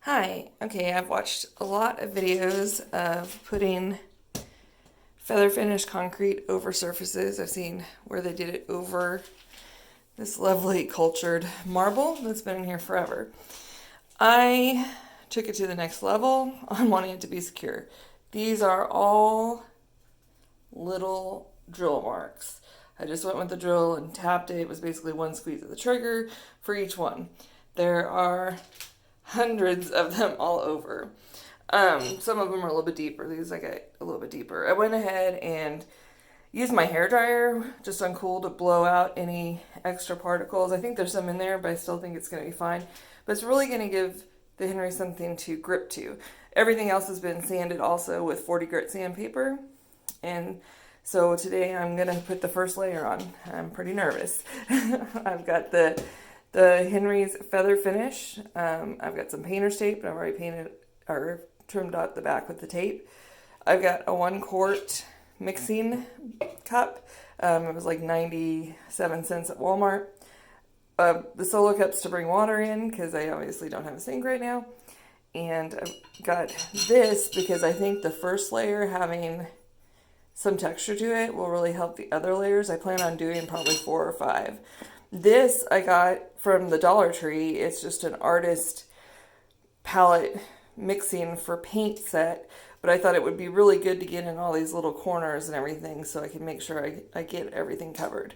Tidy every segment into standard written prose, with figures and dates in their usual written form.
Hi. Okay, I've watched a lot of videos of putting feather finish concrete over surfaces. I've seen where they did it over this lovely cultured marble that's been in here forever. I took it to the next level on wanting it to be secure. These are all little drill marks. I just went with the drill and tapped it. It was basically one squeeze of the trigger for each one. There are hundreds of them all over. Some of them are a little bit deeper. These I got a little bit deeper. I went ahead and used my hair dryer just on cool to blow out any extra particles. I think there's some in there, but I still think it's going to be fine. But it's really going to give the Henry something to grip to. Everything else has been sanded also with 40 grit sandpaper. And so today I'm going to put the first layer on. I'm pretty nervous. I've got the Henry's feather finish. I've got some painter's tape, but I've already painted or trimmed out the back with the tape. I've got a 1 quart mixing cup. It was like 97 cents at Walmart. The solo cups to bring water in because I obviously don't have a sink right now. And I've got this because I think the first layer having some texture to it will really help the other layers. I plan on doing probably 4 or 5. This I got from the Dollar Tree. It's just an artist palette mixing for paint set, but I thought it would be really good to get in all these little corners and everything so I can make sure I get everything covered.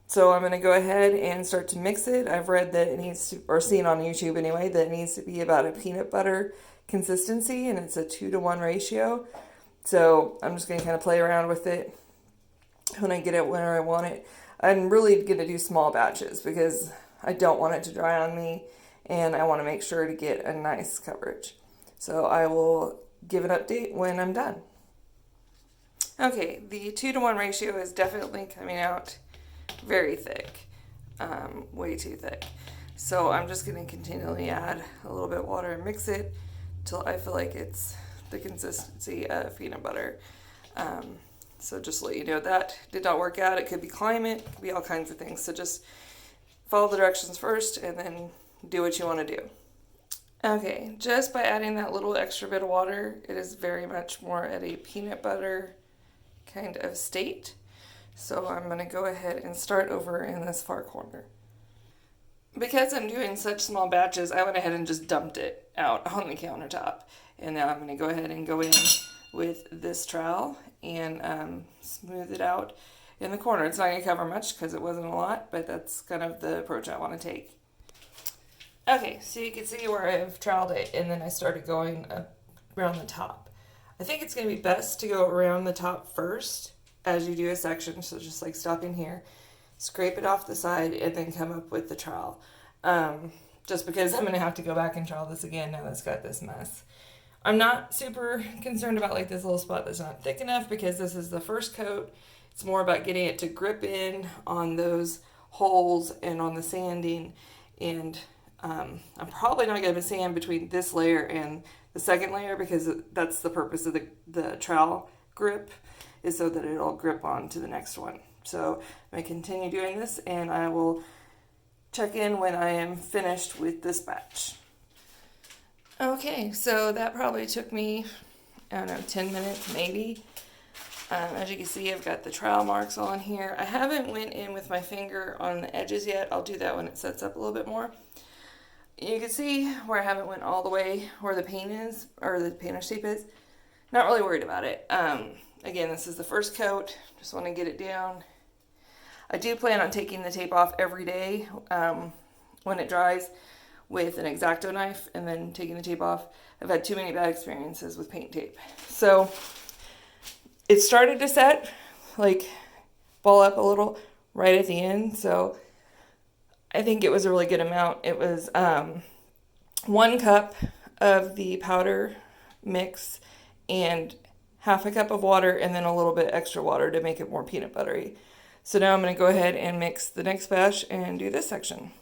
So I'm going to go ahead and start to mix it. I've read that it needs to, or seen on YouTube anyway, that it needs to be about a peanut butter consistency, and it's a 2-to-1 ratio. So I'm just going to kind of play around with it when I get it where I want it. I'm really going to do small batches because I don't want it to dry on me and I want to make sure to get a nice coverage. So I will give an update when I'm done. Okay, the 2-to-1 ratio is definitely coming out very thick, way too thick. So I'm just going to continually add a little bit of water and mix it till I feel like it's the consistency of peanut butter. So just to let you know, that did not work out. It could be climate, it could be all kinds of things. So just follow the directions first and then do what you want to do. Okay, just by adding that little extra bit of water, it is very much more at a peanut butter kind of state. So I'm going to go ahead and start over in this far corner. Because I'm doing such small batches, I went ahead and just dumped it out on the countertop. And now I'm going to go ahead and go in with this trowel and smooth it out in the corner. It's not going to cover much because it wasn't a lot, but that's kind of the approach I want to take. Okay, so you can see where I've troweled it, and then I started going around the top. I think it's going to be best to go around the top first as you do a section, so just like stopping here, scrape it off the side, and then come up with the trowel. Just because I'm going to have to go back and trowel this again now that it's got this mess. I'm not super concerned about like this little spot that's not thick enough because this is the first coat. It's more about getting it to grip in on those holes and on the sanding. And I'm probably not going to sand between this layer and the second layer because that's the purpose of the trowel grip, is so that it'll grip on to the next one. So I'm going to continue doing this and I will check in when I am finished with this batch. Okay, so that probably took me, I don't know, 10 minutes maybe. As you can see, I've got the trowel marks on here. I haven't went in with my finger on the edges yet. I'll do that when it sets up a little bit more. You can see where I haven't went all the way where the paint is, or the painter's tape is. Not really worried about it. Again, this is the first coat. Just want to get it down. I do plan on taking the tape off every day when it dries with an X-Acto knife and then taking the tape off. I've had too many bad experiences with paint tape. So it started to set, like ball up a little right at the end. So I think it was a really good amount. It was 1 cup of the powder mix and half a cup of water and then a little bit extra water to make it more peanut buttery. So now I'm going to go ahead and mix the next batch and do this section.